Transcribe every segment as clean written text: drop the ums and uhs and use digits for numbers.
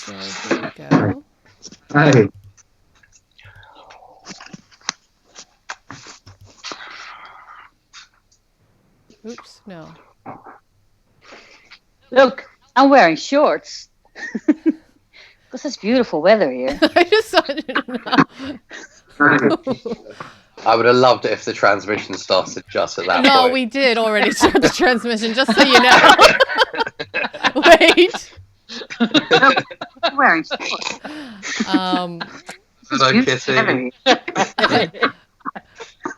So here we go. Hi. Oops, no. Look, I'm wearing shorts. Because it's beautiful weather here. I just wanted to know. I would have loved it if the transmission started just at that No, point. we did already start the transmission, just so you know. Wait. Look, I'm wearing shorts. Hello, Kitty.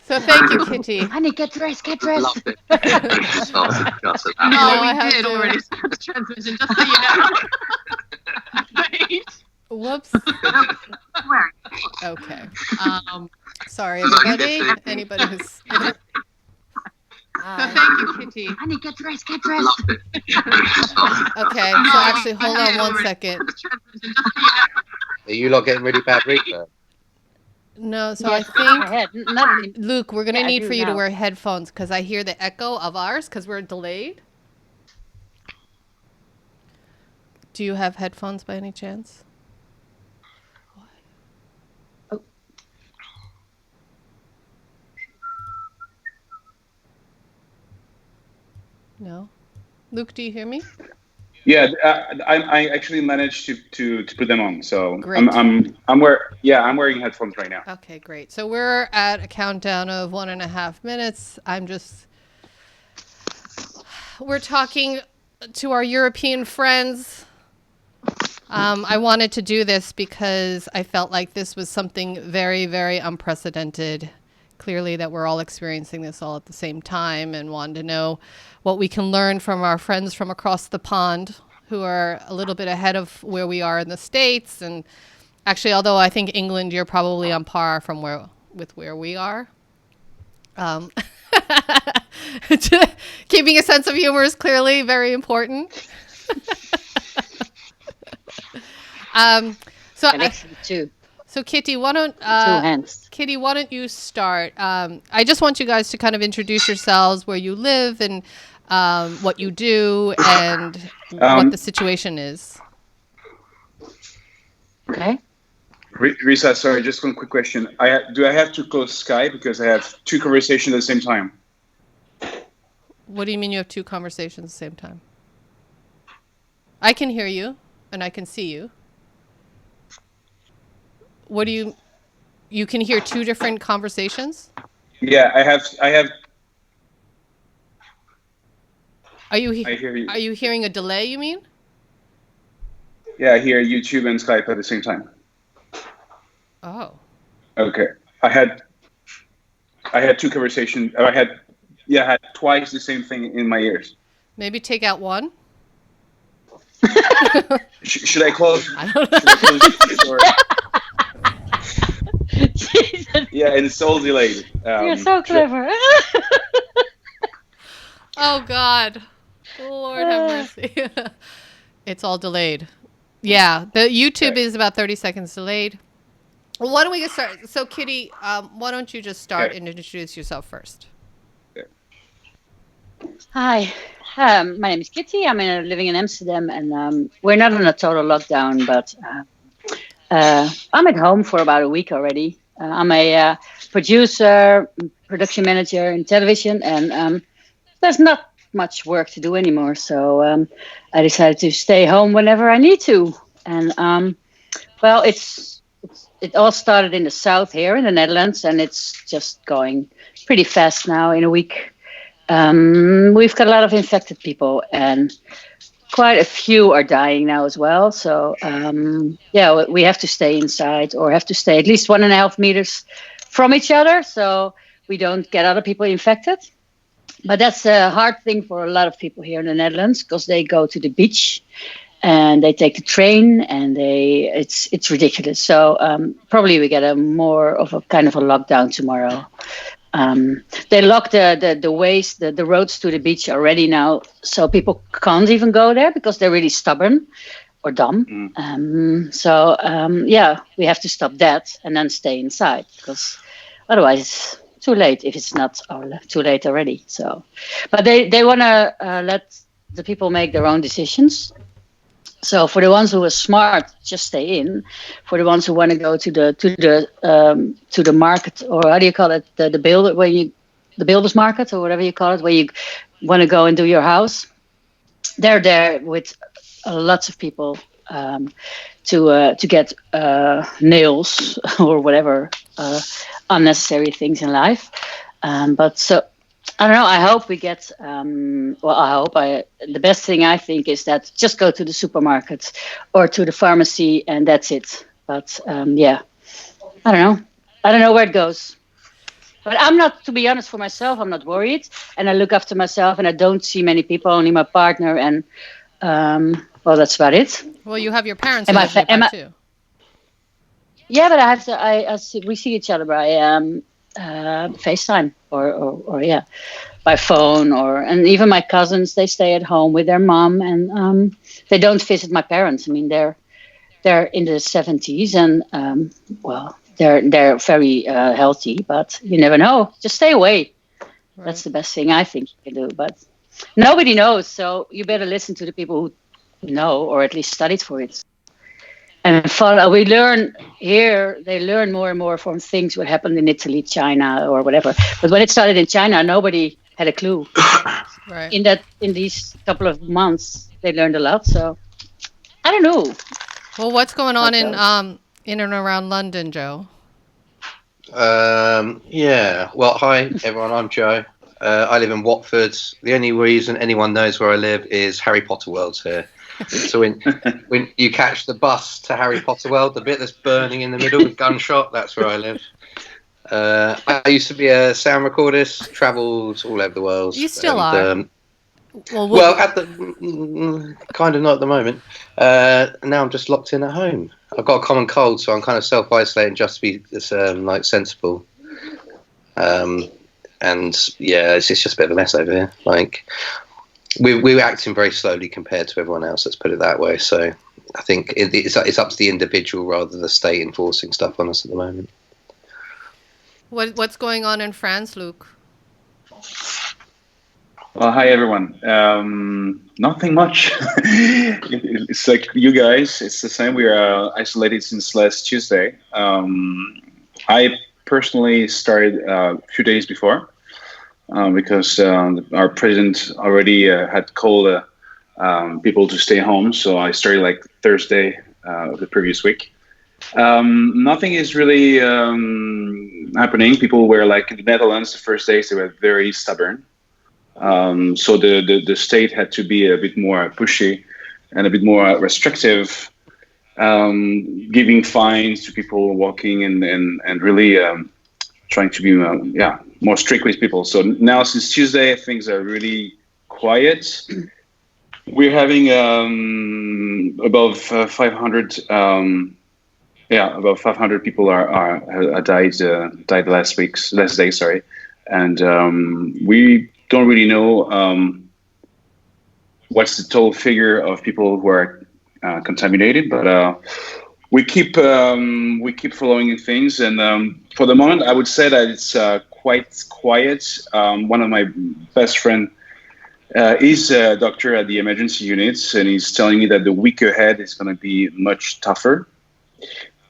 So thank you, Kitty. Honey, get dressed, get dressed. Loved it. If the transmission started just at that No, point. I have did to- already start the transmission, just so you know. Wait. Whoops. I'm wearing Okay. Sorry, Hello, everybody. Kitty. Anybody who's. Thank you, Kitty. Honey, get dressed, get dressed. Loved it. If the transmission started. Okay, so actually, hold on one second. Are you lot getting really bad reverb? No, so Yes, I think, had nothing. Luke, we're going to Yeah, I need do for you to now. wear headphones because I hear the echo of ours because we're delayed. Do you have headphones by any chance? Oh. No? Luke, do you hear me? Yeah, I actually managed to put them on. So Great. I'm wearing headphones right now. Okay, great. So we're at a countdown of 1.5 minutes. We're talking to our European friends. I wanted to do this because I felt like this was something very, very unprecedented. Clearly that we're all experiencing this all at the same time and wanted to know what we can learn from our friends from across the pond who are a little bit ahead of where we are in the States. And actually, although I think England, you're probably on par with where we are. Keeping a sense of humor is clearly very important. So And actually, two Kitty, why don't hands. Kitty, why don't you start? I just want you guys to kind of introduce yourselves, where you live, and what you do, and what the situation is. Okay. Risa, sorry, just one quick question. Do I have to close Skype because I have two conversations at the same time? What do you mean you have two conversations at the same time? I can hear you, and I can see you. What do you can hear two different conversations? Yeah, I have. I I hear you. Are you hearing a delay, you mean? Yeah, I hear YouTube and Skype at the same time. Oh. Okay. I had two conversations. I had twice the same thing in my ears. Maybe take out one? Should I close? I don't know. Should I close this or? Jesus, Yeah, and it's all delayed. you're so clever. Oh, God. Lord have mercy. It's all delayed. Yeah, the YouTube Okay. is about 30 seconds delayed. Well, why don't we get started? So, Kitty, why don't you just start Okay. and introduce yourself first? Hi, my name is Kitty. I'm living in Amsterdam, and we're not in a total lockdown, but I'm at home for about a week already. I'm a producer, production manager in television, and there's not much work to do anymore. So I decided to stay home whenever I need to. And well, it all started in the south here in the Netherlands, and it's just going pretty fast now. In a week, we've got a lot of infected people, and quite a few are dying now as well. So yeah, we have to stay inside, or have to stay at least 1.5 meters from each other, so we don't get other people infected. But that's a hard thing for a lot of people here in the Netherlands, because they go to the beach and they take the train, and it's ridiculous. So probably we get a more of a kind of a lockdown tomorrow. They lock the ways, the roads to the beach already now, so people can't even go there because they're really stubborn or dumb. So yeah, we have to stop that and then stay inside, because otherwise it's too late if it's not too late already. So, but they want to let the people make their own decisions. So for the ones who are smart, just stay in. For the ones who want to go to the market, or how do you call it, the builders market or whatever you call it, where you want to go and do your house, they're there with lots of people to get nails or whatever unnecessary things in life. But so I don't know. I hope we get. The best thing I think is that just go to the supermarket or to the pharmacy and that's it. But yeah, I don't know. I don't know where it goes. But I'm not, to be honest, for myself, I'm not worried, and I look after myself, and I don't see many people, only my partner, and well, that's about it. Well, you have your parents Am who I live fa- am nearby I- too. Yeah, but I have to. We see each other by FaceTime or yeah, by phone, and even my cousins, they stay at home with their mom, and they don't visit my parents. I mean, they're in the 70s, and well, they're very healthy, but you never know. Just stay away. Right. That's the best thing I think you can do. But nobody knows, so you better listen to the people who know, or at least studied for it. And we learn here, they learn more and more from things what happened in Italy, China, or whatever. But when it started in China, nobody had a clue. Right. In these couple of months, they learned a lot. So I don't know. Well, what's going on Okay. in and around London, Joe? Yeah. Well, hi everyone. I'm Joe. I live in Watford. The only reason anyone knows where I live is Harry Potter World's here. So when you catch the bus to Harry Potter World, the bit that's burning in the middle with gunshot, that's where I live. I used to be a sound recordist, travelled all over the world. You still are. Well, at the kind of not at the moment. Now I'm just locked in at home. I've got a common cold, so I'm kind of self-isolating just to be like sensible. And yeah, it's just a bit of a mess over here. Like we're acting very slowly compared to everyone else. Let's put it that way. So I think it's up to the individual rather than the state enforcing stuff on us at the moment. What's going on in France, Luke? Well, hi everyone. Nothing much. It's like you guys. It's the same. We are isolated since last Tuesday. I personally started a few days before because our president already had called people to stay home. So I started like Thursday of the previous week. Nothing is really happening. People were like in the Netherlands the first days. They were very stubborn. So the state had to be a bit more pushy and a bit more restrictive, giving fines to people walking and really trying to be more strict with people. So now since Tuesday, things are really quiet. We're having above 500. About 500 people are died last day. Sorry, and we don't really know what's the total figure of people who are contaminated, but we keep following things, and for the moment, I would say that it's quite quiet. One of my best friend is a doctor at the emergency units, and he's telling me that the week ahead is going to be much tougher.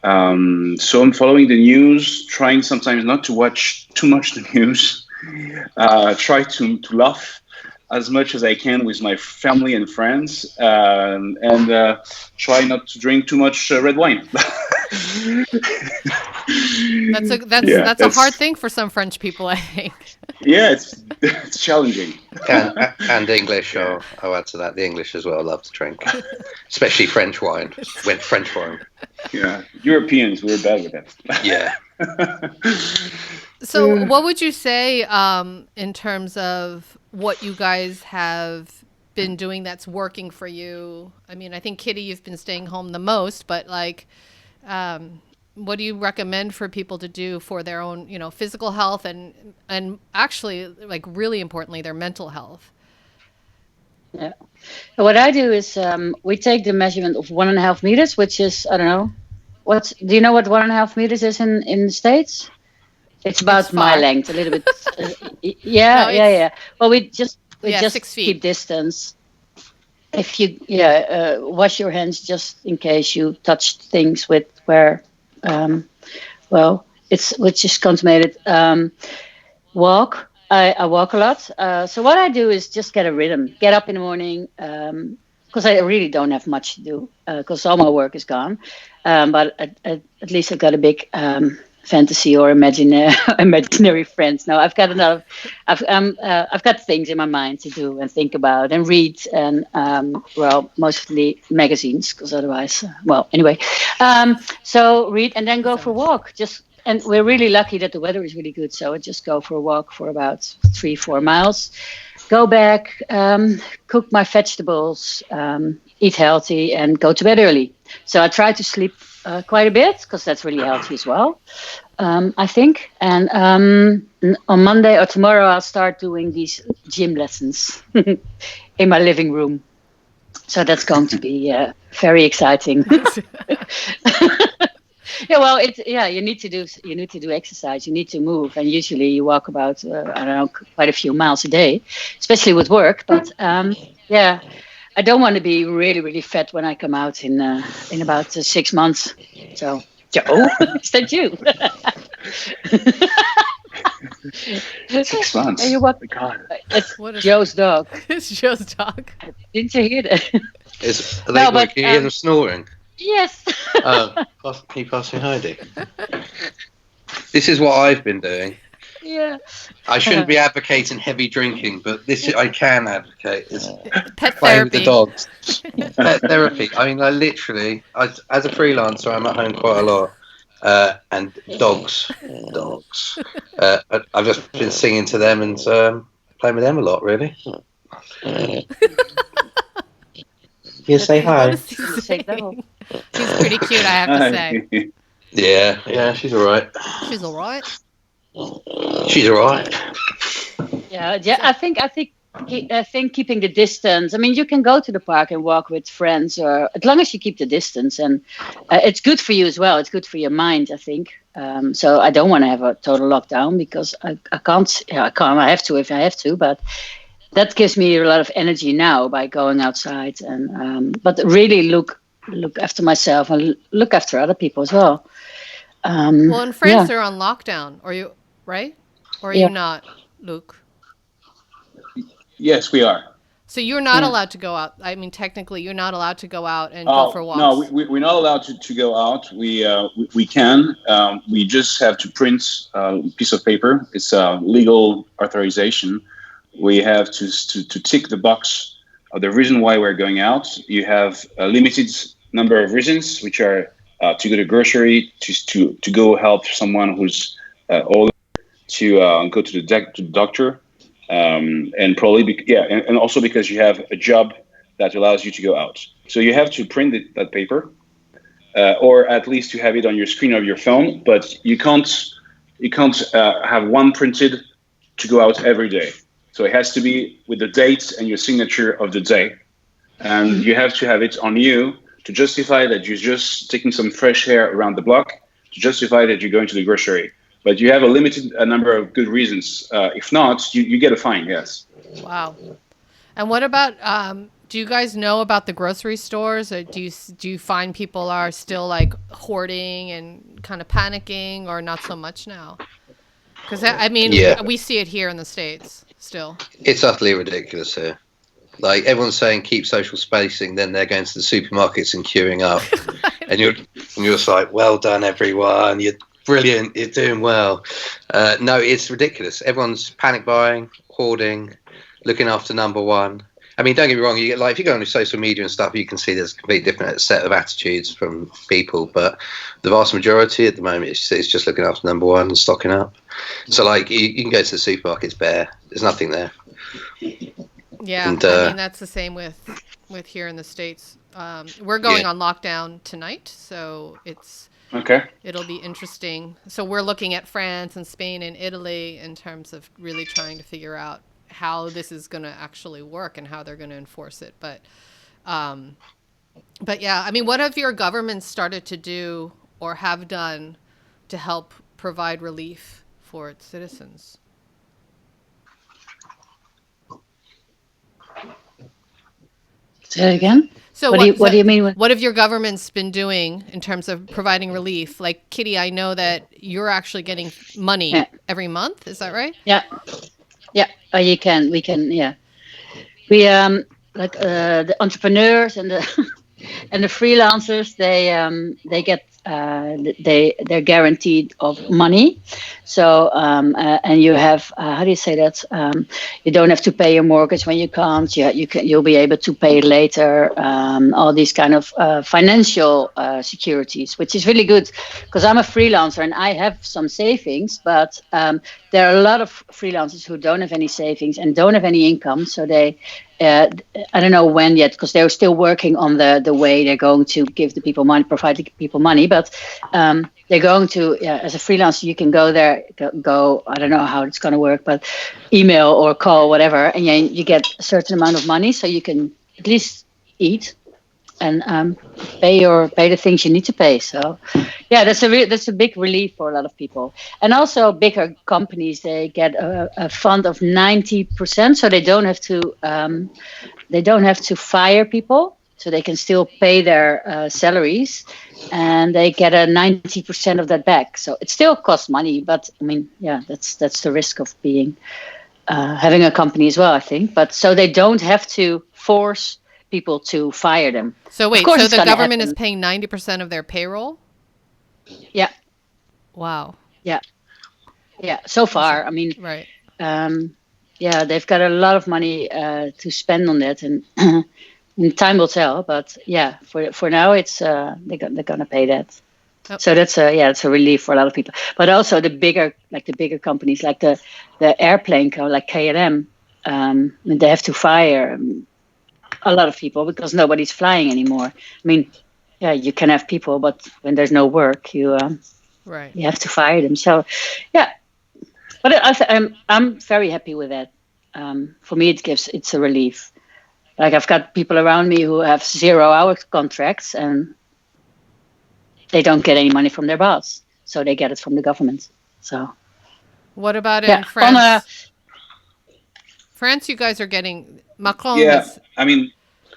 So I'm following the news, trying sometimes not to watch too much the news. Try to laugh as much as I can with my family and friends, and try not to drink too much red wine. That's a hard thing for some French people, I think. Yeah, it's challenging. And English, I'll add to that. The English as well love to drink, especially French wine. When French wine. Yeah, Europeans, we're bad with that. Yeah. So what would you say in terms of what you guys have been doing that's working for you? I mean, I think, Kitty, you've been staying home the most, but like, what do you recommend for people to do for their own, physical health and actually, like, really importantly, their mental health? Yeah. What I do is we take the measurement of 1.5 meters, which is, I don't know, do you know what 1.5 meters is in the States? It's about my length, a little bit. Yeah. Well, we just 6 feet. keep distance. if you wash your hands just in case you touched things with where it's which is contaminated. Walk. I walk a lot. So what I do is just get a rhythm. Get up in the morning because I really don't have much to do because all my work is gone. But at least I've got a big fantasy or imaginary friends. No, I've got enough. I've got things in my mind to do and think about and read and mostly magazines because otherwise, anyway. So read and then go for a walk. And we're really lucky that the weather is really good. So I just go for a walk for about 3-4 miles, go back, cook my vegetables, eat healthy, and go to bed early. So I try to sleep quite a bit because that's really healthy as well, I think. And on Monday or tomorrow, I'll start doing these gym lessons in my living room. So that's going to be very exciting. You need to do exercise. You need to move, and usually you walk about quite a few miles a day, especially with work. But I don't want to be really really fat when I come out in about 6 months. So Joe, is that you? 6 months. Hey, what? Oh, God. It's Joe's dog. It's Joe's dog. Didn't you hear that? Can you hear them snoring? Yes. Can you pass me Heidi? This is what I've been doing. Yeah. I shouldn't be advocating heavy drinking, but I can advocate is Pet playing with the therapy. dogs. Pet therapy. I mean, as a freelancer, I'm at home quite a lot, and dogs. I've just been singing to them and playing with them a lot, really. You say hi. What is he saying? She's pretty cute, I have to say. Yeah, she's all right. She's all right. She's all right. Yeah. I think keeping the distance. I mean, you can go to the park and walk with friends, or as long as you keep the distance, and it's good for you as well. It's good for your mind, I think. So I don't want to have a total lockdown because I can't. I can't. I have to if I have to, but. That gives me a lot of energy now by going outside but really look after myself and look after other people as well. Well, in France, they're on lockdown. Are you right? Or are you not, Luke? Yes, we are. So you're not allowed to go out. I mean, technically, you're not allowed to go out and go for walks. No, we're not allowed to go out. We can. We just have to print a piece of paper. It's a legal authorization. We have to tick the box of the reason why we're going out. You have a limited number of reasons, which are to go to grocery, to go help someone who's older, to go to the doctor, and probably and also because you have a job that allows you to go out. So you have to print that paper, or at least you have it on your screen of your phone. But you can't have one printed to go out every day. So it has to be with the date and your signature of the day. And you have to have it on you to justify that you're just taking some fresh air around the block, to justify that you're going to the grocery. But you have a limited number of good reasons. If not, you get a fine, yes. Wow. And what about, do you guys know about the grocery stores? Or do you find people are still like hoarding and kind of panicking, or not so much now? Because, I mean, we see it here in the States still. It's utterly ridiculous here. Like, everyone's saying keep social spacing, then they're going to the supermarkets and queuing up. and you're just like, well done, everyone. You're brilliant. You're doing well. No, it's ridiculous. Everyone's panic buying, hoarding, looking after number one. I mean, don't get me wrong. You get, like, if you go on your social media and stuff, you can see there's a completely different set of attitudes from people. But the vast majority at the moment is just looking after number one and stocking up. So, like, you can go to the supermarket, it's bare. There's nothing there. Yeah, and, I mean, that's the same with here in the States. We're going on lockdown tonight, so it'll be interesting. So we're looking at France and Spain and Italy in terms of really trying to figure out how this is going to actually work and how they're going to enforce it. But yeah, I mean, what have your governments started to do or have done to help provide relief for its citizens? Say that again. So What do you mean? What have your governments been doing in terms of providing relief? Like Kitty, I know that you're actually getting money every month. Is that right? Yeah. We can. Yeah. We like the entrepreneurs and the and the freelancers. They get they're guaranteed of money. So and you have how do you say that? You don't have to pay your mortgage when you can't. You'll be able to pay it later. All these kind of financial securities, which is really good because I'm a freelancer and I have some savings, but there are a lot of freelancers who don't have any savings and don't have any income. So they I don't know when yet because they're still working on the way they're going to give the people money, provide the people money. But they're going to, as a freelancer, you can go there, go. I don't know how it's going to work, but email or call, whatever, and you get a certain amount of money, so you can at least eat and pay the things you need to pay. So, yeah, that's a big relief for a lot of people. And also, bigger companies they get a fund of 90%, so they don't have to fire people, so they can still pay their salaries, and they get a 90% of that back. So it still costs money, but I mean, yeah, that's the risk of being having a company as well, I think. But so they don't have to force people to fire them. So wait, so the government is paying 90% of their payroll? Yeah. Wow. Yeah. So far, I mean, right. Yeah, they've got a lot of money to spend on that, and time will tell. But yeah, for now, it's they're gonna pay that. Oh. So that's it's a relief for a lot of people. But also the bigger companies, like the airplane co, like KLM, they have to fire a lot of people because nobody's flying anymore. I mean, yeah, you can have people, but when there's no work, you have to fire them. So, yeah, but I'm very happy with that. For me, it's a relief. Like I've got people around me who have 0-hour contracts and they don't get any money from their boss, so they get it from the government. So, what about in France? France, you guys are getting Macron. Yeah, I mean,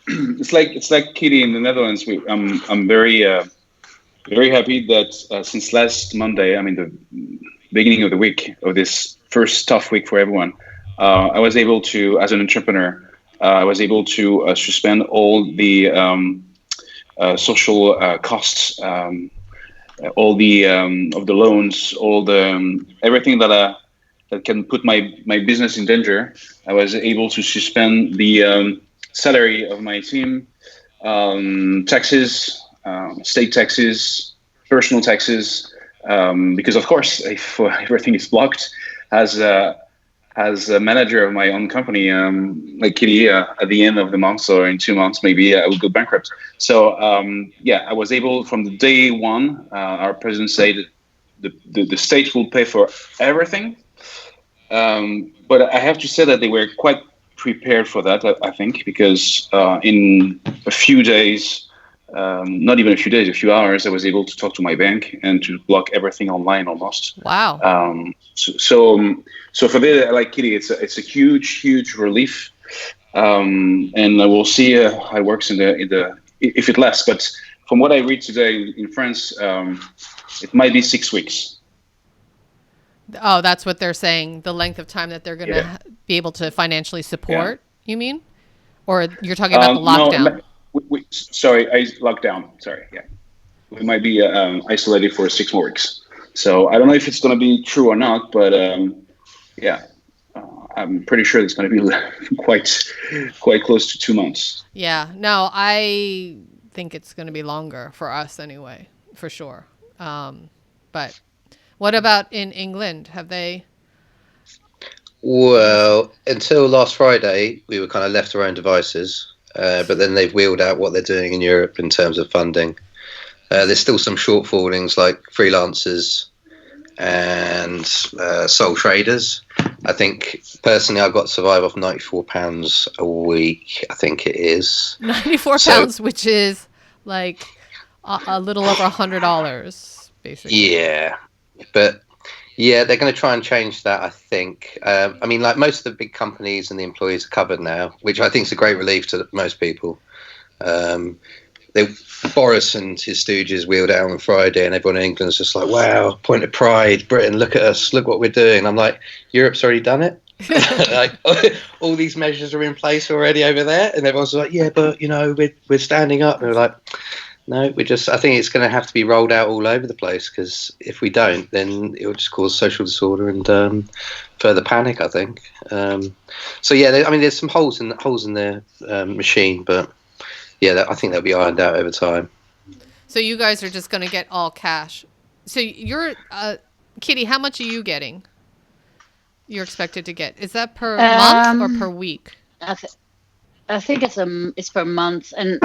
it's like Kitty in the Netherlands. I'm very happy that since last Monday, I mean the beginning of the week of this first tough week for everyone, I was able to, as an entrepreneur, I was able to suspend all the social costs, all the of the loans, all the everything that can put my business in danger. I was able to suspend the salary of my team, taxes, state taxes, personal taxes, because of course, if everything is blocked, as a manager of my own company, like Kitty, at the end of the month or in 2 months, maybe I will go bankrupt. So I was able from the day one. Our president said the state will pay for everything. But I have to say that they were quite prepared for that, I think, because in a few days, not even a few days, a few hours, I was able to talk to my bank and to block everything online almost. Wow. So for the, like Kitty, it's a huge relief, and we'll see how it works in the if it lasts. But from what I read today in France, it might be 6 weeks. Oh, that's what they're saying. The length of time that they're going to be able to financially support. You mean, or you're talking about the lockdown? No, sorry, lockdown. Sorry, yeah, we might be isolated for 6 more weeks. So I don't know if it's going to be true or not, but I'm pretty sure it's going to be quite close to 2 months. Yeah, no, I think it's going to be longer for us anyway, for sure. But what about in England? Have they? Well, until last Friday, we were kind of left to our own devices. But then they've wheeled out what they're doing in Europe in terms of funding. There's still some shortfallings like freelancers and sole traders. I think personally I've got to survive off £94 a week, I think it is. £94, which is like a little over $100, basically. Yeah, but yeah, they're going to try and change that, I think. I mean, like most of the big companies and the employees are covered now, which I think is a great relief to most people. They, Boris and his stooges wheeled out on Friday, and everyone in England's just like, wow, point of pride, Britain, look at us, look what we're doing. I'm like, Europe's already done it. Like, all these measures are in place already over there, and everyone's like, yeah, but we're standing up. And we're like, no, I think it's going to have to be rolled out all over the place, because if we don't, then it will just cause social disorder and further panic, I think. So yeah, there's some holes in the machine, but yeah, I think they'll be ironed out over time. So you guys are just going to get all cash. So you're, Kitty, how much are you getting? You're expected to get? Is that per month or per week? I think it's per month, and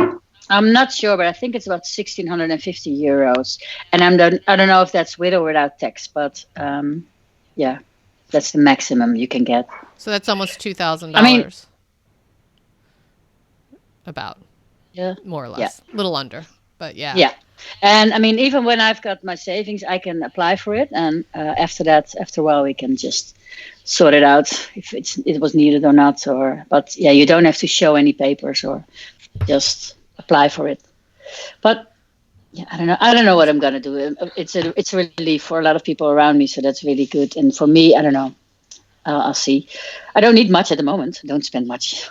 I'm not sure, but I think it's about €1,650, and I don't know if that's with or without tax, but yeah, that's the maximum you can get. So that's almost $2,000. I mean, about. Yeah, more or less, a little under, but yeah. Yeah, and I mean, even when I've got my savings, I can apply for it, and after a while, we can just sort it out if it was needed or not. But yeah, you don't have to show any papers or just apply for it. But yeah, I don't know what I'm gonna do. It's a relief for a lot of people around me, so that's really good. And for me, I don't know. I'll see. I don't need much at the moment. Don't spend much.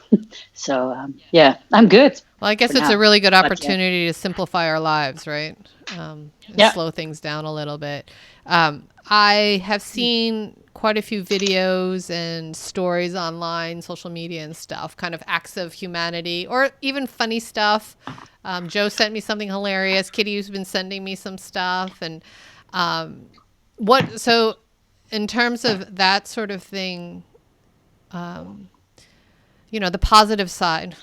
So yeah, I'm good. Well, I guess it's a really good opportunity to simplify our lives, right? And slow things down a little bit. I have seen quite a few videos and stories online, social media and stuff, kind of acts of humanity or even funny stuff. Joe sent me something hilarious. Kitty's been sending me some stuff. And so in terms of that sort of thing, the positive side,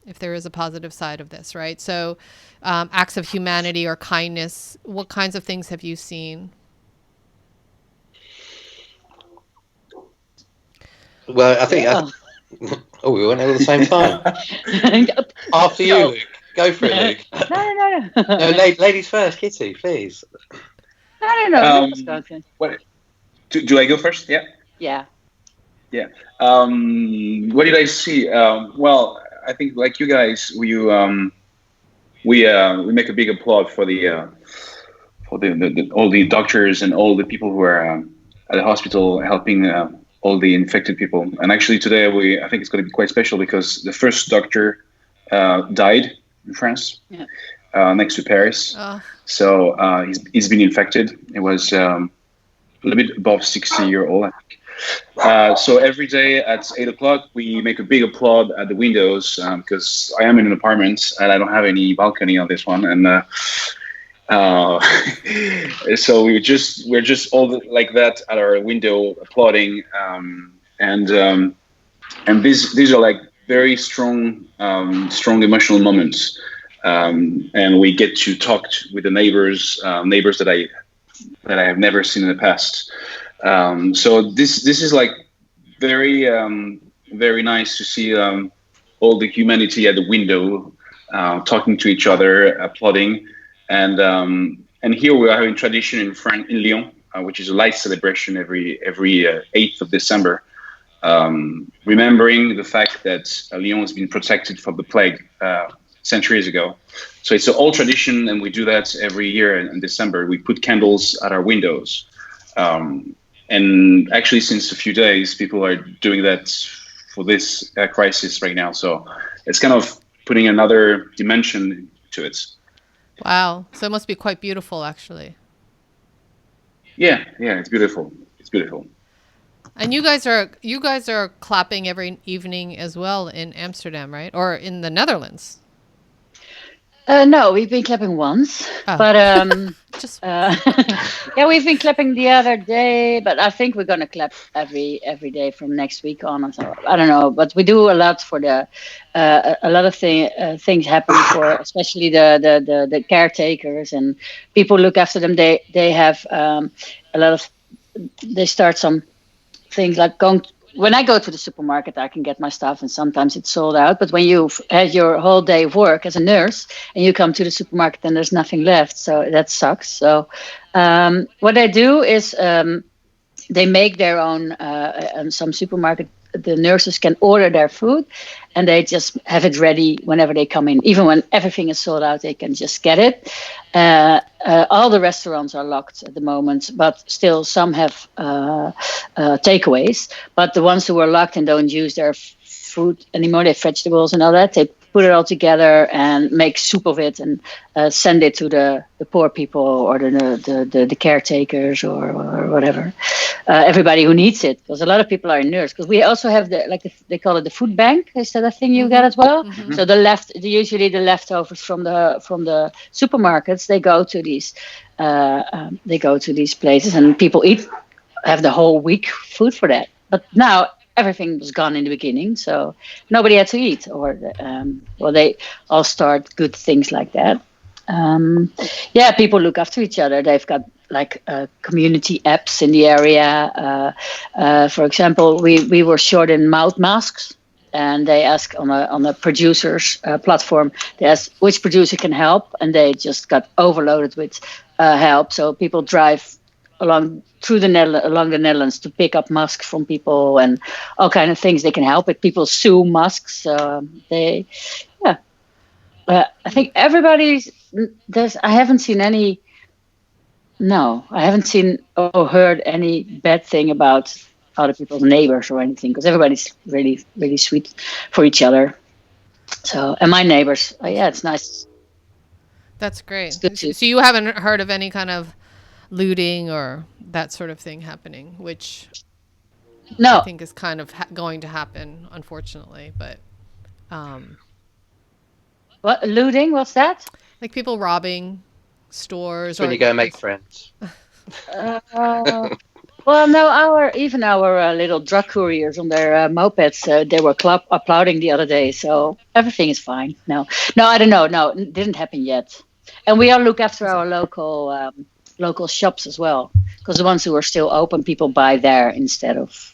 if there is a positive side of this, right? So acts of humanity or kindness, what kinds of things have you seen? Well, I think... we went all at the same time. After you, Luke. Go for it, Luke. No. No, ladies first. Kitty, please. No. What, do I go first? Yeah. Yeah. Yeah. What did I see? Well, I think like you guys, we make a big applaud for the all the doctors and all the people who are at the hospital helping all the infected people. And actually today I think it's going to be quite special because the first doctor died in France, next to Paris. So he's been infected. It was a little bit above 60-year-old, I think. So every day at 8:00 we make a big applaud at the windows because I am in an apartment and I don't have any balcony on this one, and so we're just all like that at our window applauding, and these are like very strong emotional moments, and we get to talk with the neighbors that I have never seen in the past. So this is like very very nice to see all the humanity at the window talking to each other, applauding, and here we are having tradition in France, in Lyon, which is a light celebration every 8th of December, remembering the fact that Lyon has been protected from the plague centuries ago. So it's an old tradition, and we do that every year in December. We put candles at our windows. And actually, since a few days, people are doing that for this crisis right now. So it's kind of putting another dimension to it. Wow. So it must be quite beautiful, actually. Yeah, it's beautiful. It's beautiful. And you guys are clapping every evening as well in Amsterdam, right? Or in the Netherlands? No, we've been clapping once, but yeah, we've been clapping the other day. But I think we're gonna clap every day from next week on. So I don't know, but we do a lot for the a lot of things happen for especially the caretakers and people look after them. They have a lot of they start some things like when I go to the supermarket, I can get my stuff, and sometimes it's sold out. But when you've had your whole day of work as a nurse and you come to the supermarket and there's nothing left, so that sucks. So what they do is they make their own. Some supermarket the nurses can order their food, and they just have it ready whenever they come in. Even when everything is sold out, they can just get it. All the restaurants are locked at the moment, but still some have takeaways. But the ones who are locked and don't use their food anymore, their vegetables and all that, they put it all together and make soup of it and send it to the poor people or the caretakers or whatever. Everybody who needs it, because a lot of people are in nurse. Because we also have they call it the food bank. Is that a thing you get as well? Mm-hmm. So usually the leftovers from the supermarkets, they go to these places, and people have the whole week food for that. But now everything was gone in the beginning, so nobody had to eat, or they all start good things like that. People look after each other. They've got like community apps in the area. For example, we were short in mouth masks, and they asked on a producer's platform, they asked which producer can help, and they just got overloaded with help. So people drive along the Netherlands to pick up masks from people and all kind of things. They can help it. People sew masks. I think everybody's. I haven't seen any. No, I haven't seen or heard any bad thing about other people's neighbors or anything, because everybody's really, really sweet for each other. So, and my neighbors, it's nice. That's great. good to- So you haven't heard of any kind of looting or that sort of thing happening, which No, I think is kind of going to happen, unfortunately. But what looting? What's that? like people robbing stores, It's when or you go make friends. Well, no, our little drug couriers on their mopeds, they were applauding the other day, so everything is fine. No, I don't know. No, it didn't happen yet. And we all look after our local shops as well, because the ones who are still open, people buy there instead of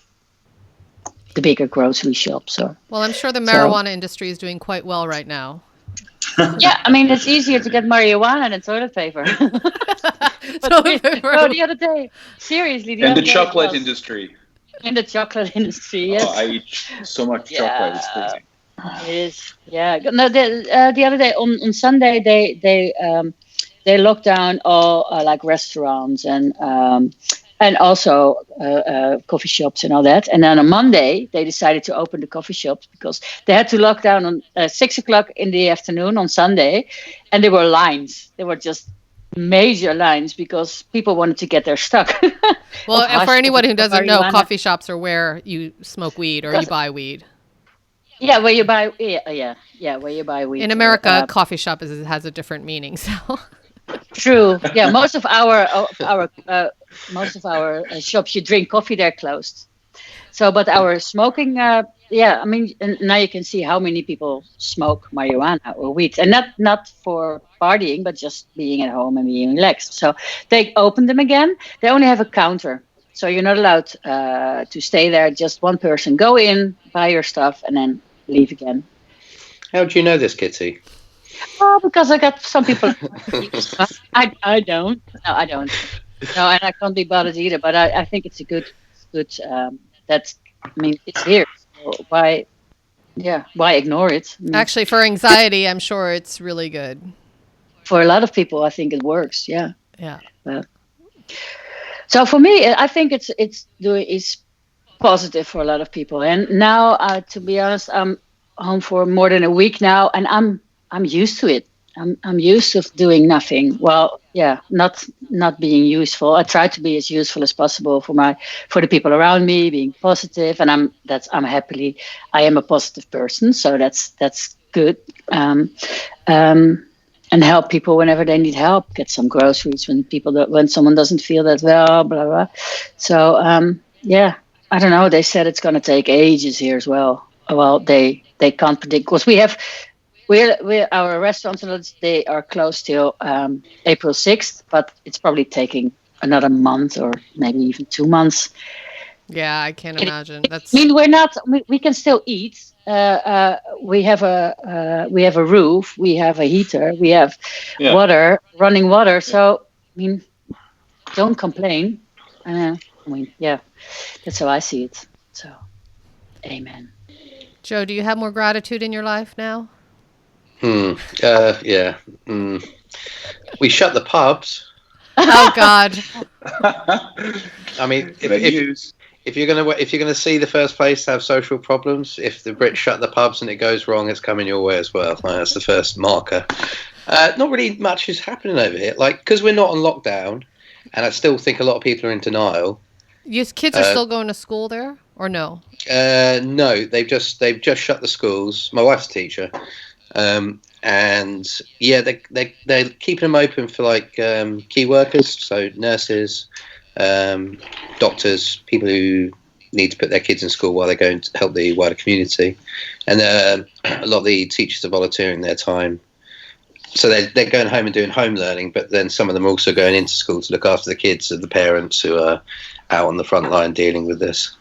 the bigger grocery shops. well, I'm sure the marijuana industry is doing quite well right now. Yeah, I mean, it's easier to get marijuana than toilet paper. Toilet paper. No, the other day, seriously, And the other day chocolate was- industry. in the chocolate industry, yes. Oh, I eat so much chocolate. It's crazy. It is, yeah. No, the other day on Sunday they locked down all like restaurants and also coffee shops and all that. And then on Monday they decided to open the coffee shops because they had to lock down on 6:00 in the afternoon on Sunday, and there were lines. There were just major lines because people wanted to get their stock. Well, of for hash anyone who of doesn't know, marijuana. coffee shops are where you smoke weed or you buy weed. Yeah, where you buy where you buy weed. In America, coffee shop has a different meaning. So True. Yeah, most of our shops you drink coffee, they're closed. So, but our smoking, I mean, and now you can see how many people smoke marijuana or weed, and not for partying, but just being at home and being relaxed. So they opened them again. They only have a counter, so you're not allowed to stay there. Just one person go in, buy your stuff, and then leave again. How do you know this, Kitty? Oh, because I got some people. I don't. No, I don't. No, and I can't be bothered either. But I think it's a good. That's. I mean, it's here. So why ignore it? I mean, actually, for anxiety, I'm sure it's really good. for a lot of people, I think it works. Yeah. Yeah. So for me, I think it's positive for a lot of people. And now, to be honest, I'm home for more than a week now, and I'm used to it. I'm used to doing nothing. Well, yeah, not being useful. I try to be as useful as possible for the people around me, being positive, and I am a positive person, so that's good. And help people whenever they need help. Get some groceries when someone doesn't feel that well, blah blah. So I don't know. They said it's going to take ages here as well. Well, they can't predict because our restaurants, they are closed till April 6th, but it's probably taking another month or maybe even 2 months. Yeah, I can't imagine. I mean, we can still eat. We have a roof, we have a heater, we have running water. So, I mean, don't complain. I mean, yeah, that's how I see it. So. Amen. Joe, do you have more gratitude in your life now? Yeah. We shut the pubs. Oh God. I mean, news. if you're gonna see the first place to have social problems, if the Brits shut the pubs and it goes wrong, it's coming your way as well. That's the first marker. Not really much is happening over here, like because we're not on lockdown, and I still think a lot of people are in denial. Your kids are still going to school there, or no? No, they've just shut the schools. My wife's a teacher, and yeah, they're keeping them open for like key workers, so nurses, doctors, people who need to put their kids in school while they're going to help the wider community, and a lot of the teachers are volunteering their time. So they're going home and doing home learning, but then some of them are also going into school to look after the kids of the parents who are out on the front line dealing with this.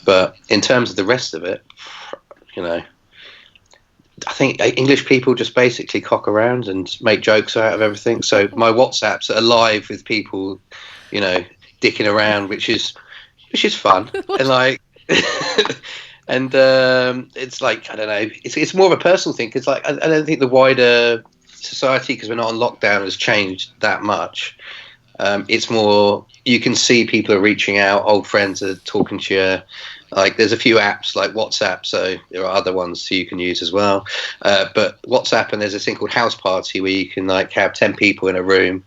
But in terms of the rest of it, I think English people just basically cock around and make jokes out of everything. So my WhatsApps are live with people, dicking around, which is fun. And like, and it's like, I don't know, it's more of a personal thing because like I don't think the wider society, because we're not on lockdown, has changed that much. It's more, you can see people are reaching out, old friends are talking to you. Like there's a few apps like WhatsApp, so there are other ones you can use as well. But WhatsApp, and there's a thing called House Party where you can like have 10 people in a room,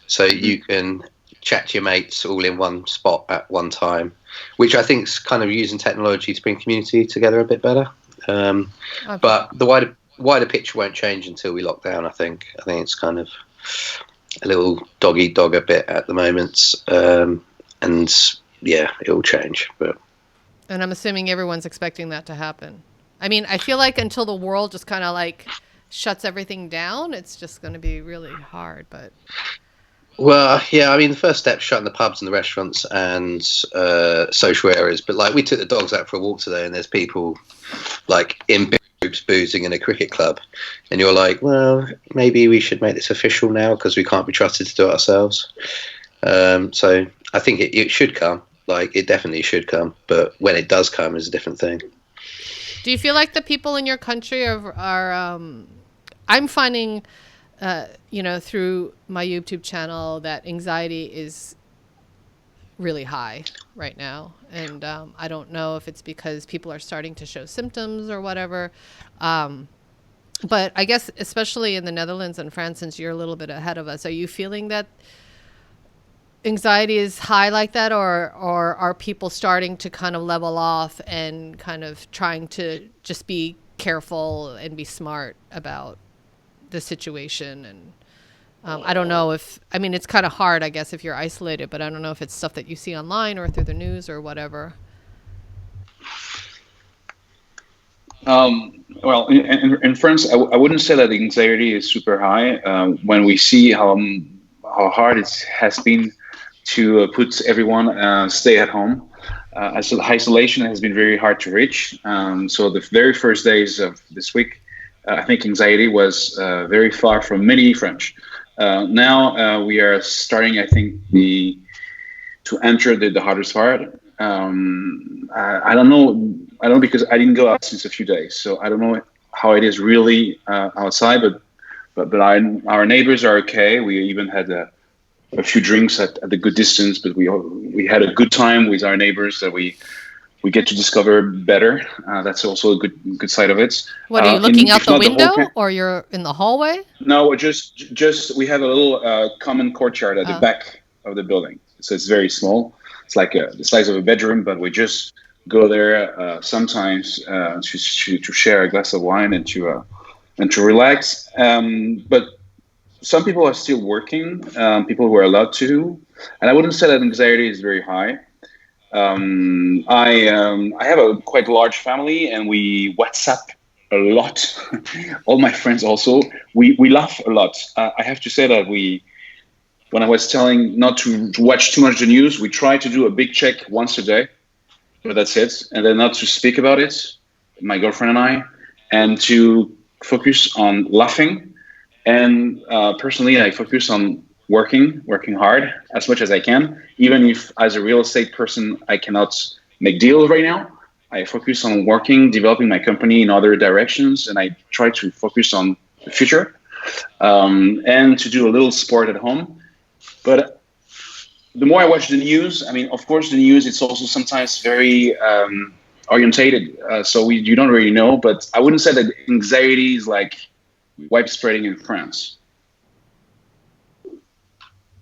so you can chat to your mates all in one spot at one time, which I think is kind of using technology to bring community together a bit better. Okay. But the wider picture won't change until we lock down. I think it's kind of a little dog eat dog a bit at the moment, and yeah, it will change. And I'm assuming everyone's expecting that to happen. I mean, I feel like until the world just kind of like shuts everything down, it's just going to be really hard. But well, yeah, I mean, the first step's shutting the pubs and the restaurants and social areas. But like, we took the dogs out for a walk today, and there's people like in big groups boozing in a cricket club, and you're like, well, maybe we should make this official now because we can't be trusted to do it ourselves. So I think it should come. Like, it definitely should come, but when it does come is a different thing. Do you feel like the people in your country are I'm finding, through my YouTube channel that anxiety is really high right now. And I don't know if it's because people are starting to show symptoms or whatever. But I guess especially in the Netherlands and France, since you're a little bit ahead of us, are you feeling that anxiety is high like that, or are people starting to kind of level off and kind of trying to just be careful and be smart about the situation? And I don't know it's kind of hard, I guess, if you're isolated, but I don't know if it's stuff that you see online or through the news or whatever. Well, in France, I wouldn't say that the anxiety is super high. When we see how hard it has been to put everyone stay at home. Isolation has been very hard to reach. So the very first days of this week, I think anxiety was very far from many French. Now we are starting, I think, to enter the hardest part. I don't know because I didn't go out since a few days, so I don't know how it is really outside. But our neighbors are okay. We even had a few drinks at the good distance, but we had a good time with our neighbors that we get to discover better. That's also a good side of it. What, are you looking out the window or you're in the hallway? No, just we have a little common courtyard at the back of the building. So it's very small. It's like the size of a bedroom, but we just go there sometimes to share a glass of wine and to relax. But some people are still working, people who are allowed to, and I wouldn't say that anxiety is very high. I have a quite large family, and we WhatsApp a lot. All my friends also. We laugh a lot. I have to say that when I was telling not to watch too much the news, we try to do a big check once a day, but that's it, and then not to speak about it, my girlfriend and I, and to focus on laughing. And personally, I focus on working hard as much as I can, even if as a real estate person, I cannot make deals right now. I focus on working, developing my company in other directions, and I try to focus on the future and to do a little sport at home. But the more I watch the news, I mean, of course, the news, it's also sometimes very orientated. So you don't really know, but I wouldn't say that anxiety is like widespreading in France.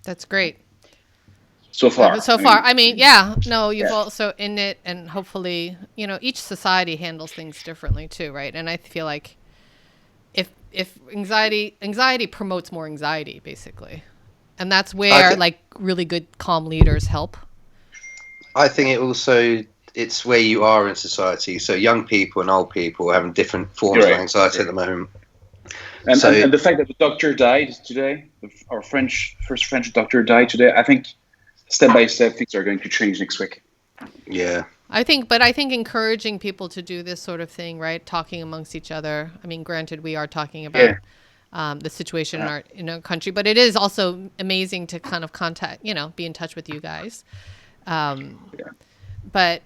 That's great. So far. I mean, yeah, no, you've also in it, and hopefully, each society handles things differently too, right? And I feel like if anxiety promotes more anxiety, basically, and that's where like really good calm leaders help. I think it's where you are in society. So young people and old people are having different forms of anxiety at the moment. And the fact that the doctor died today, our first French doctor died today, I think step by step things are going to change next week. Yeah. I think encouraging people to do this sort of thing, right? Talking amongst each other. I mean, granted, we are talking about the situation in our country, but it is also amazing to kind of be in touch with you guys. But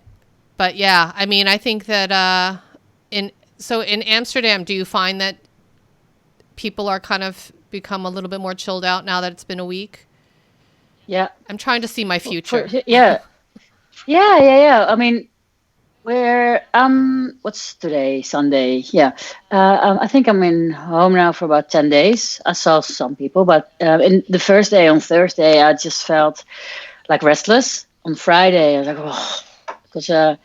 yeah, I mean, I think that in Amsterdam, do you find that people are kind of become a little bit more chilled out now that it's been a week? Yeah. I'm trying to see my future. Yeah. I mean, we're what's today? Sunday. Yeah. I think I'm in home now for about 10 days. I saw some people, but in the first day on Thursday, I just felt like restless. On Friday, I was like, oh, because I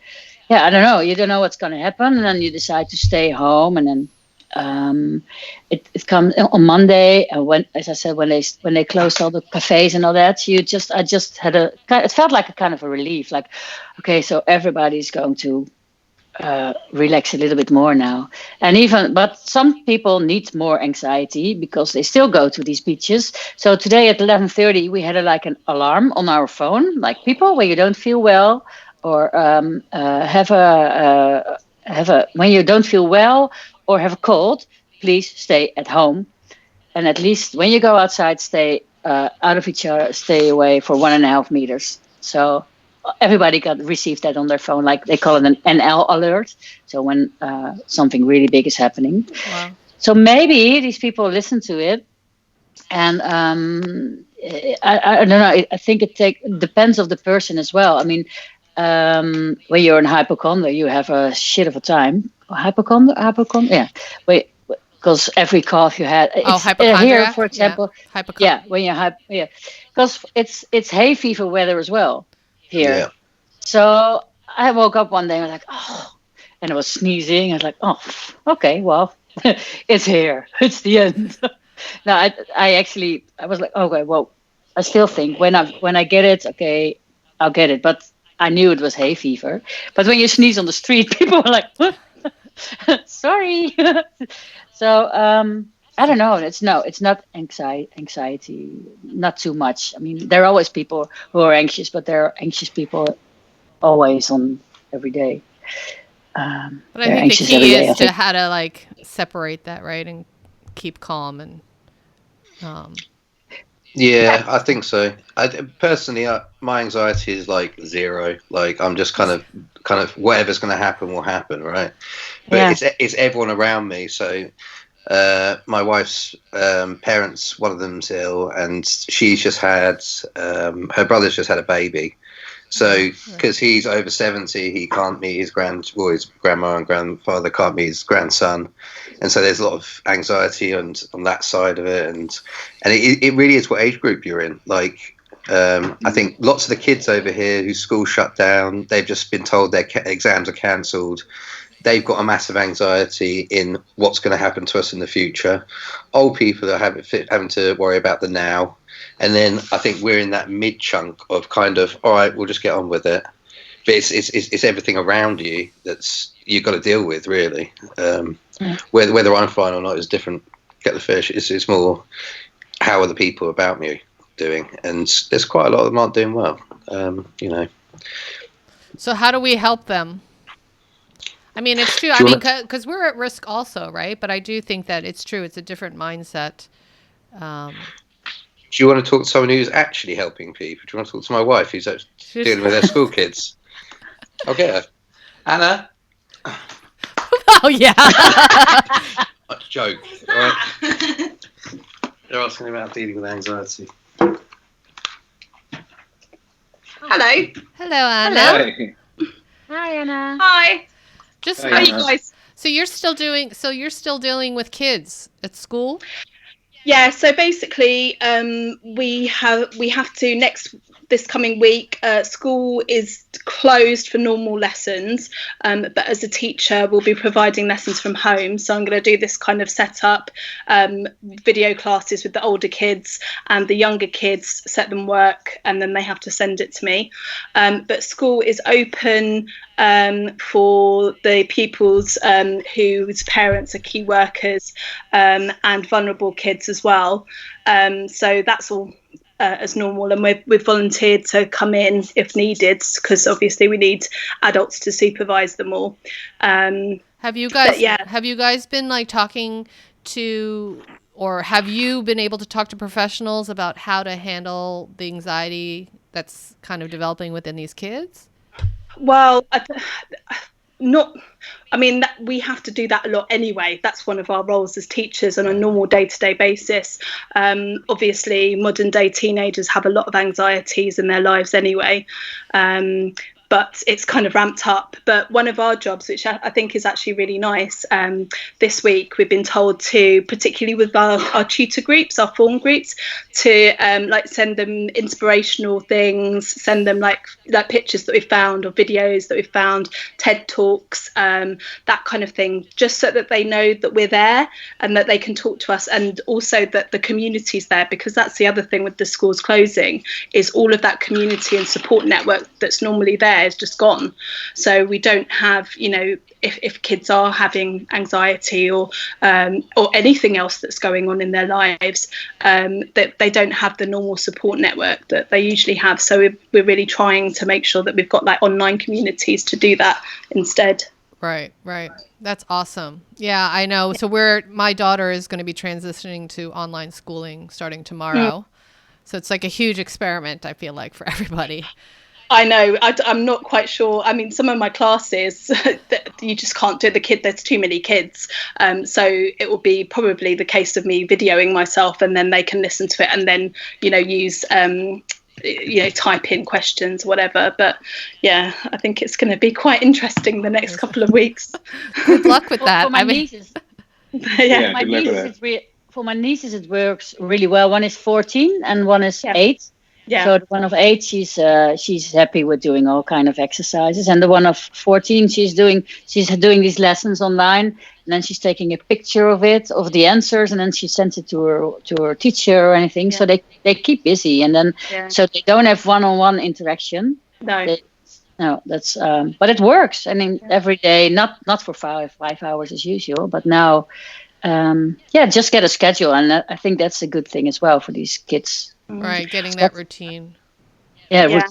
don't know. You don't know what's going to happen, and then you decide to stay home, and then it comes on Monday, and as I said, when they closed all the cafes and all that, I just had it felt like a kind of a relief, like, okay, so everybody's going to relax a little bit more now. But some people need more anxiety because they still go to these beaches. So today at 11:30 we had an alarm on our phone, like, people, when you don't feel well, or when you don't feel well or have a cold, please stay at home. And at least when you go outside, stay out of each other, stay away for 1.5 meters. So everybody received that on their phone, like they call it an NL alert. So when something really big is happening. Wow. So maybe these people listen to it. And I don't know, I think it depends of the person as well. I mean, when you're in hypochondria, you have a shit of a time. Hypochondria? Yeah. Wait, because every cough you had. Hypochondria? Here, for example. Yeah, when you're because it's hay fever weather as well here. Yeah. So I woke up one day and I was like, oh, and I was sneezing. I was like, oh, okay, well, it's here. It's the end. No, I was like, okay, well, I still think when I get it, okay, I'll get it. But I knew it was hay fever. But when you sneeze on the street, people were like, sorry. So I don't know. It's not anxiety, not too much. I mean, there are always people who are anxious, but there are anxious people always on every day. But I think the key is to how to separate that, right, and keep calm and. Yeah, I think so. Personally, my anxiety is like zero. Like, I'm just kind of whatever's going to happen will happen, right? But it's everyone around me. So my wife's parents, one of them's ill, and she's just had her brother's just had a baby. So because he's over 70, he can't meet his his grandma and grandfather can't meet his grandson, and so there's a lot of anxiety on that side of it, and it really is what age group you're in. Like, I think lots of the kids over here whose school shut down, they've just been told their exams are cancelled. They've got a massive anxiety in what's going to happen to us in the future. Old people are having to worry about the now. And then I think we're in that mid chunk of kind of, all right, we'll just get on with it. But it's everything around you that's you've got to deal with, really. Whether I'm fine or not is different. Get the fish. It's more, how are the people about me doing? And there's quite a lot of them aren't doing well. So how do we help them? I mean, it's true. I mean, because we're at risk also, right? But I do think that it's true. It's a different mindset. Do you want to talk to someone who's actually helping people? Do you want to talk to my wife who's dealing with their school kids? I'll get her. Anna, Oh yeah. joke. All right. They're asking about dealing with anxiety. Hello. Hello, Anna. Hi. Hi, Anna. Hi. Just Hi, How are you Anna. guys? so you're still dealing with kids at school? Yeah. So basically, we have to this coming week. School is closed for normal lessons, but as a teacher, we'll be providing lessons from home. So I'm going to do this kind of setup, video classes with the older kids, and the younger kids set them work, and then they have to send it to me. But school is open for the pupils whose parents are key workers, and vulnerable kids as well. So that's all as normal, and we've volunteered to come in if needed, because obviously we need adults to supervise them all. Have you guys yeah. have you guys been like talking to, or have you been able to talk to professionals about how to handle the anxiety that's kind of developing within these kids? Well, we have to do that a lot anyway. That's one of our roles as teachers on a normal day-to-day basis. Obviously, modern day teenagers have a lot of anxieties in their lives anyway. But it's kind of ramped up. But one of our jobs, which I think is actually really nice, this week we've been told to, particularly with our tutor groups, our form groups, to send them inspirational things, send them like pictures that we've found or videos that we've found, TED Talks, that kind of thing, just so that they know that we're there and that they can talk to us, and also that the community's there, because that's the other thing with the schools closing, is all of that community and support network that's normally there is just gone. So we don't have, if kids are having anxiety or anything else that's going on in their lives, that they don't have the normal support network that they usually have. So we're really trying to make sure that we've got like online communities to do that instead. Right. That's awesome. Yeah, I know. So my daughter is going to be transitioning to online schooling starting tomorrow. So it's like a huge experiment, I feel like, for everybody. I know. I'm not quite sure. I mean, some of my classes, you just can't do there's too many kids. So it will be probably the case of me videoing myself, and then they can listen to it and then, use, type in questions, whatever. But yeah, I think it's going to be quite interesting the next couple of weeks. Good luck with that. For my nieces. Yeah. My nieces, for my nieces, it works really well. One is 14 and one is 8. Yeah. So the one of 8, she's happy with doing all kind of exercises, and the one of 14, she's doing these lessons online, and then she's taking a picture of the answers, and then she sends it to her teacher or anything. Yeah. So they keep busy, and then so they don't have one-on-one interaction. No, that's but it works. I mean, every day, not for 5 hours as usual, but now, just get a schedule, and I think that's a good thing as well for these kids. Right, getting that routine. Yeah.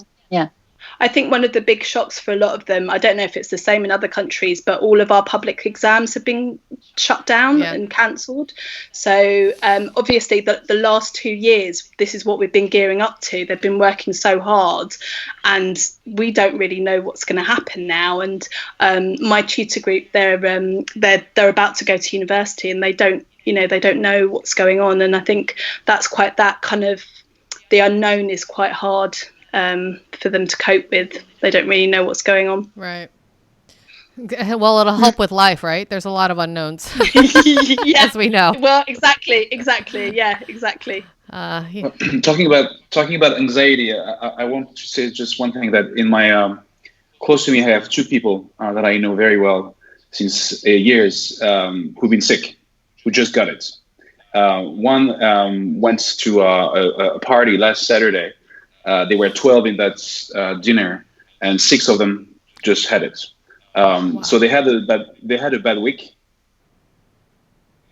I think one of the big shocks for a lot of them, I don't know if it's the same in other countries, but all of our public exams have been shut down and cancelled. So obviously the last 2 years, this is what we've been gearing up to. They've been working so hard, and we don't really know what's going to happen now. And my tutor group, they're about to go to university, and they don't know what's going on. And I think that's quite that kind of, the unknown is quite hard for them to cope with. They don't really know what's going on. Right. Well, it'll help with life, right? There's a lot of unknowns, as we know. Well, exactly. Yeah, exactly. Talking about anxiety, I want to say just one thing, that in my close to me, I have 2 people that I know very well since years who've been sick, who just got it. One went to a party last Saturday. They were 12 in that dinner, and 6 of them just had it. Wow. So they had a bad week.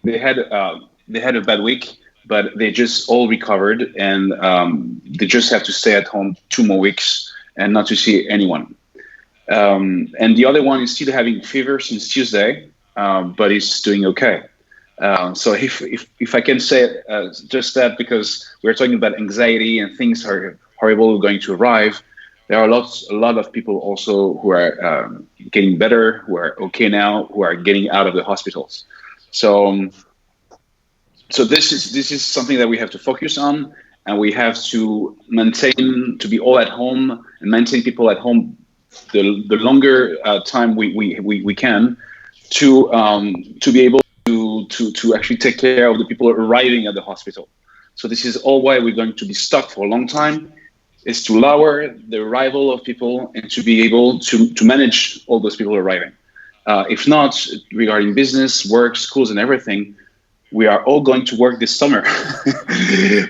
They had a bad week, but they just all recovered, and they just have to stay at home 2 more weeks and not to see anyone. And the other one is still having fever since Tuesday, but he's doing okay. So if I can say just that, because we're talking about anxiety and things are horrible going to arrive, there are a lot of people also who are getting better, who are okay now, who are getting out of the hospitals. So, so this is something that we have to focus on, and we have to maintain to be all at home and maintain people at home the longer time we can to be able to actually take care of the people arriving at the hospital. So this is all why we're going to be stuck for a long time, is to lower the arrival of people and to be able to manage all those people arriving. If not, regarding business, work, schools, and everything, we are all going to work this summer.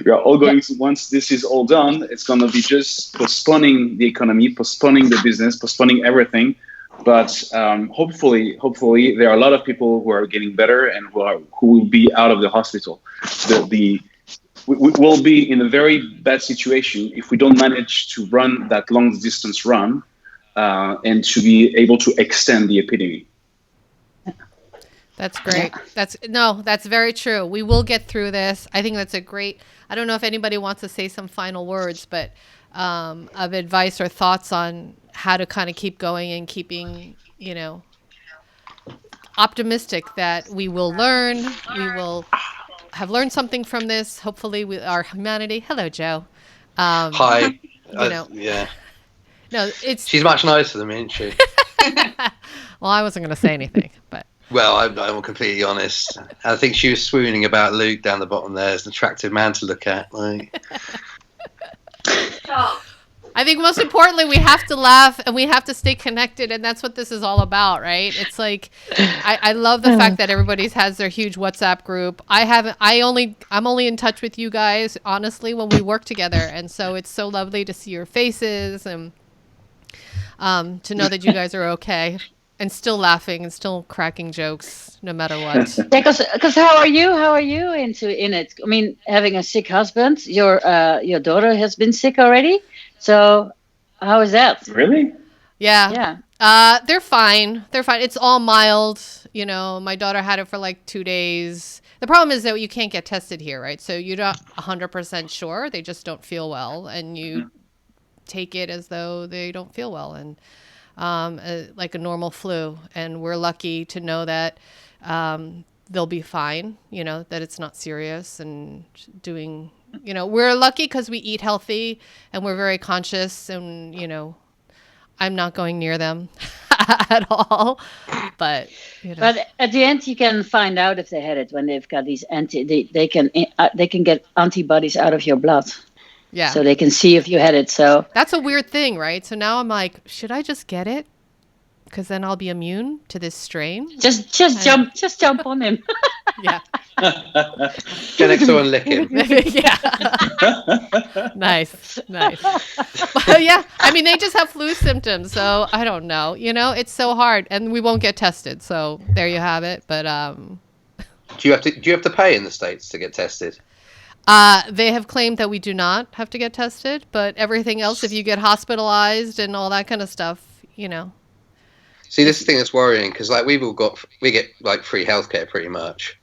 We are all going to, once this is all done, it's going to be just postponing the economy, postponing the business, postponing everything. But hopefully, there are a lot of people who are getting better and who will be out of the hospital. We will be in a very bad situation if we don't manage to run that long distance run and to be able to extend the epidemic. That's great. That's very true. We will get through this. I think that's a great, I don't know if anybody wants to say some final words, but of advice or thoughts on how to kind of keep going and keeping, optimistic that we will learn, we will have learned something from this. Hopefully our humanity. Hello, Joe. Hi. Yeah. No, she's much nicer than me, isn't she? Well, I wasn't going to say anything, but. Well, I'm completely honest. I think she was swooning about Luke down the bottom there as an attractive man to look at. Like. I think most importantly, we have to laugh and we have to stay connected, and that's what this is all about, right? It's like I love the fact that everybody has their huge WhatsApp group. I'm only in touch with you guys, honestly, when we work together, and so it's so lovely to see your faces and to know that you guys are okay. And still laughing and still cracking jokes, no matter what. Because how are you in it? I mean, having a sick husband, your daughter has been sick already. So, how is that? Really? Yeah. They're fine. It's all mild. My daughter had it for like 2 days. The problem is that you can't get tested here, right? So you're not 100% sure. They just don't feel well, and you take it as though they don't feel well, and. Like a normal flu, and we're lucky to know that they'll be fine, that it's not serious, and doing, we're lucky because we eat healthy and we're very conscious, and I'm not going near them at all, but But at the end, you can find out if they had it when they've got these they can get antibodies out of your blood. Yeah. So they can see if you had it. So that's a weird thing, right? So now I'm like, should I just get it? Because then I'll be immune to this strain. Just jump on him. Yeah. Get next to and lick him. Yeah. Nice. Yeah. I mean, they just have flu symptoms, so I don't know. It's so hard, and we won't get tested. So there you have it. But do you have to pay in the States to get tested? They have claimed that we do not have to get tested, but everything else, if you get hospitalized and all that kind of stuff, See, this is the thing that's worrying, because like we get like free healthcare pretty much.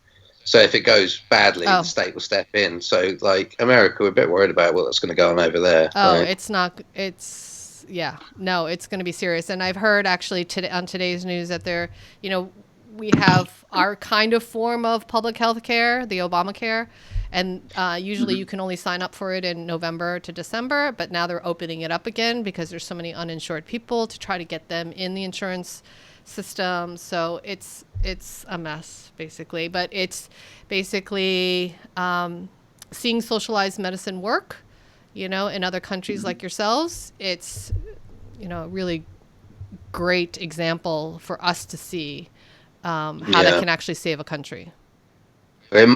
So if it goes badly, the state will step in. So like America, we're a bit worried about what's going to go on over there. Oh, right? It's not. It's it's going to be serious. And I've heard actually on today's news that we have our kind of form of public health care, the Obamacare. And usually you can only sign up for it in November to December, but now they're opening it up again because there's so many uninsured people to try to get them in the insurance system. So it's a mess, basically. But it's basically seeing socialized medicine work, in other countries like yourselves. It's, a really great example for us to see how that can actually save a country.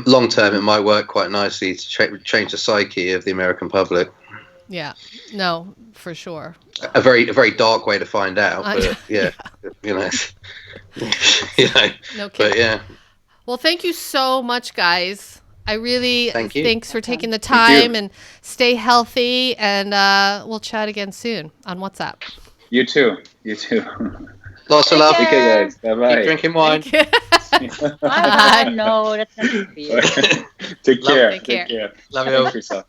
Long term, it might work quite nicely to change the psyche of the American public. Yeah, no, for sure. A very dark way to find out, but yeah. No kidding. But yeah. Well, thank you so much, guys. I really thanks for taking the time, and stay healthy, and we'll chat again soon on WhatsApp. You too. Lots of love. Okay, guys. Bye-bye. Keep drinking wine. I know that's not good for you. Take care. Take care. Love you all. Yourself.